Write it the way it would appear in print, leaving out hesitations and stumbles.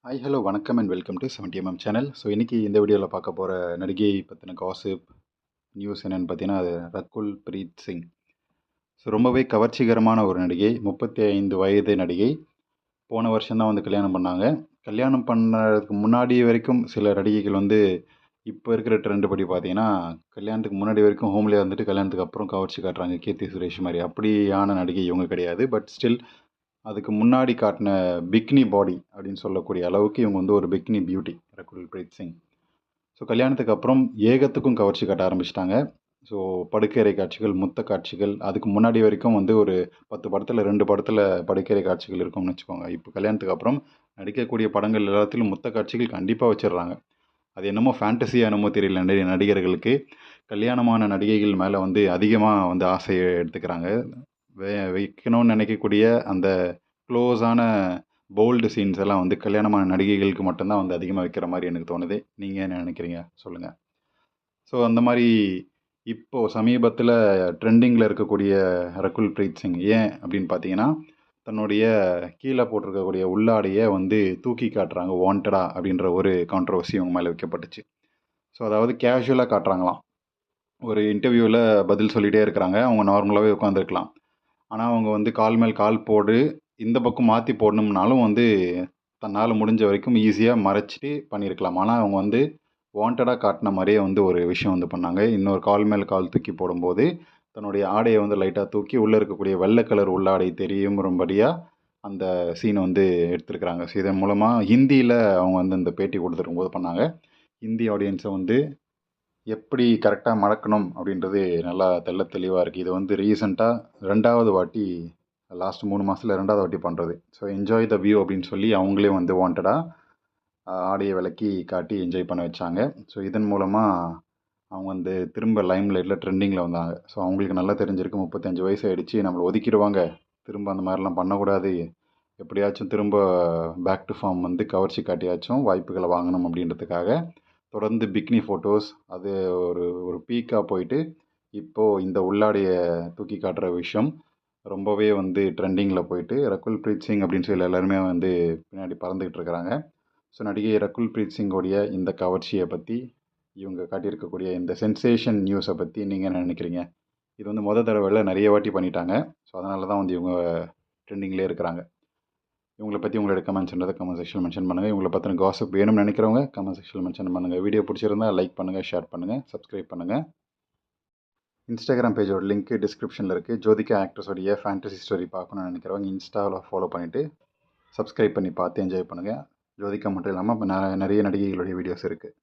Hi hello வணக்கம் and welcome to 70mm channel. So இன்றைக்கி இந்த வீடியோவில் பார்க்க போகிற நடிகை பற்றின காசிப் நியூஸ் என்னென்னு பார்த்தீங்கன்னா, அது ரகுல் பிரீத் சிங். ஸோ ரொம்பவே கவர்ச்சிகரமான ஒரு நடிகை, 35 வயது நடிகை. போன வருஷம்தான் வந்து கல்யாணம் பண்ணாங்க. கல்யாணம் பண்ணுறதுக்கு முன்னாடி வரைக்கும் சில நடிகைகள் வந்து இப்போ இருக்கிற ட்ரெண்டு படி பார்த்தீங்கன்னா, கல்யாணத்துக்கு முன்னாடி வரைக்கும் ஹோம்லேயே வந்துட்டு கல்யாணத்துக்கு அப்புறம் கவர்ச்சி காட்டுறாங்க. கீர்த்தி சுரேஷ் மாதிரி அப்படியான நடிகை இவங்க கிடையாது. பட் ஸ்டில் அதுக்கு முன்னாடி காட்டின பிக்னி பாடி அப்படின்னு சொல்லக்கூடிய அளவுக்கு இவங்க வந்து ஒரு bikini beauty Rakul Preet Singh. So கல்யாணத்துக்கு அப்புறம் ஏகத்துக்கும் கவர்ச்சி காட்ட ஆரம்பிச்சிட்டாங்க. ஸோ படுக்கையறை காட்சிகள், முத்த காட்சிகள், அதுக்கு முன்னாடி வரைக்கும் வந்து ஒரு 10 படத்தில் 2 படத்தில் படுக்கையறை காட்சிகள் இருக்கும்னு வச்சுக்கோங்க. இப்போ கல்யாணத்துக்கு அப்புறம் நடிக்கக்கூடிய படங்கள் எல்லாத்திலும் முத்த காட்சிகள் கண்டிப்பாக வச்சிடுறாங்க. அது என்னமோ ஃபேண்டசியாக என்னமோ தெரியல, நடிகர்களுக்கு கல்யாணமான நடிகைகள் மேலே வந்து அதிகமாக வந்து ஆசையை எடுத்துக்கிறாங்க. வைக்கணும்னு நினைக்கக்கூடிய அந்த க்ளோஸான போல்டு சீன்ஸ் எல்லாம் வந்து கல்யாணமான நடிகைகளுக்கு மட்டும்தான் வந்து அதிகமாக வைக்கிற மாதிரி எனக்கு தோணுது. நீங்கள் என்ன நினைக்கிறீங்க சொல்லுங்கள். ஸோ அந்த மாதிரி இப்போது சமீபத்தில் ட்ரெண்டிங்கில் இருக்கக்கூடிய ரகுல் பிரீத் சிங் ஏன் அப்படின்னு பார்த்தீங்கன்னா, தன்னுடைய கீழே போட்டிருக்கக்கூடிய உள்ளாடையை வந்து தூக்கி காட்டுறாங்க வாண்டடா அப்படின்ற ஒரு கான்ட்ரவர்சி அவங்க மேலே வைக்கப்பட்டுச்சு. ஸோ அதாவது கேஷுவலாக காட்டுறாங்களாம். ஒரு இன்டர்வியூவில் பதில் சொல்லிகிட்டே இருக்கிறாங்க. அவங்க நார்மலாகவே உட்காந்துருக்கலாம். ஆனால் அவங்க வந்து கால் மேல் கால் போடு, இந்த பக்கம் மாற்றி போடணும்னாலும் வந்து தன்னால் முடிஞ்ச வரைக்கும் ஈஸியாக மறைச்சிட்டு பண்ணியிருக்கலாம். ஆனால் அவங்க வந்து வாண்டடாக காட்டின மாதிரியே வந்து ஒரு விஷயம் வந்து பண்ணாங்க. இன்னொரு கால் மேல் கால் தூக்கி போடும்போது தன்னுடைய ஆடையை வந்து லைட்டாக தூக்கி உள்ளே இருக்கக்கூடிய வெள்ளை கலர் உள்ளாடை தெரியும்படியாக அந்த சீனை வந்து எடுத்திருக்கிறாங்க. ஸோ இதன் மூலமாக ஹிந்தியில் அவங்க வந்து இந்த பேட்டி கொடுத்துருக்கும்போது பண்ணாங்க. ஹிந்தி ஆடியன்ஸை வந்து எப்படி கரெக்டாக மடக்கணும் அப்படின்றது நல்லா தெளிவாக இருக்குது. இது வந்து ரீசெண்டாக 2வது வாட்டி, லாஸ்ட் 3 மாதத்தில் 2வது வாட்டி பண்ணுறது. ஸோ என்ஜாய் த வியூ அப்படின்னு சொல்லி அவங்களே வந்து வாண்டடாக ஆடையை விலக்கி காட்டி என்ஜாய் பண்ண வச்சாங்க. ஸோ இதன் மூலமாக அவங்க வந்து திரும்ப லைம் லைட்டில் ட்ரெண்டிங்கில் வந்தாங்க. ஸோ அவங்களுக்கு நல்லா தெரிஞ்சிருக்கு, 35 வயசு ஆகிடுச்சு, நம்மளை ஒதுக்கிடுவாங்க, திரும்ப அந்த மாதிரிலாம் பண்ணக்கூடாது, எப்படியாச்சும் திரும்ப பேக் டு ஃபார்ம் வந்து கவர்ச்சி காட்டியாச்சும் வாய்ப்புகளை வாங்கணும் அப்படின்றதுக்காக தொடர்ந்து பிக்னி ஃபோட்டோஸ், அது ஒரு ஒரு பீக்காக போயிட்டு இப்போது இந்த உள்ளாடையை தூக்கி காட்டுற விஷயம் ரொம்பவே வந்து ட்ரெண்டிங்கில் போயிட்டு ரகுல் பிரீத் சிங் அப்படின்னு சொல்லி எல்லாருமே வந்து பின்னாடி பறந்துக்கிட்டு இருக்கிறாங்க. ஸோ நடிகை ரகுல் பிரீத் சிங்கோடைய இந்த கவர்ச்சியை பற்றி, இவங்க காட்டியிருக்கக்கூடிய இந்த சென்சேஷன் நியூஸை பற்றி நீங்கள் என்ன நினைக்கிறீங்க? இது வந்து தடவையில் நிறைய வாட்டி பண்ணிட்டாங்க. ஸோ அதனால தான் வந்து இவங்க ட்ரெண்டிங்லேயே இருக்கிறாங்க. இவங்களை பற்றி உங்களோட கமெண்ட்ஸ்ன்றதை கமெண்ட் செக்ஷனில் மென்ஷன் பண்ணுங்கள். இவங்களை பற்றின காசிப் வேணும்னு நினைக்கிறவங்க கமெண்ட் செக்ஷனில் மென்ஷன் பண்ணுங்கள். வீடியோ பிடிச்சிருந்தால் லைக் பண்ணுங்கள், ஷேர் பண்ணுங்கள், சப்ஸ்கிரைப் பண்ணுங்கள். இன்ஸ்டாகிராம் பேஜோட லிங்க் டிஸ்கிரிப்ஷனில் இருக்குது. ஜோதிகா ஆக்ட்ரஸோடைய ஃபேண்டசி ஸ்டோரி பார்க்கணுன்னு நினைக்கிறவங்க இன்ஸ்டாவில் ஃபாலோ பண்ணிவிட்டு சப்ஸ்கிரைப் பண்ணி பார்த்து என்ஜாய் பண்ணுங்கள். ஜோதிகா மட்டும் இல்லாமல் இப்போ நிறைய நடிகைகளுடைய வீடியோஸ் இருக்குது.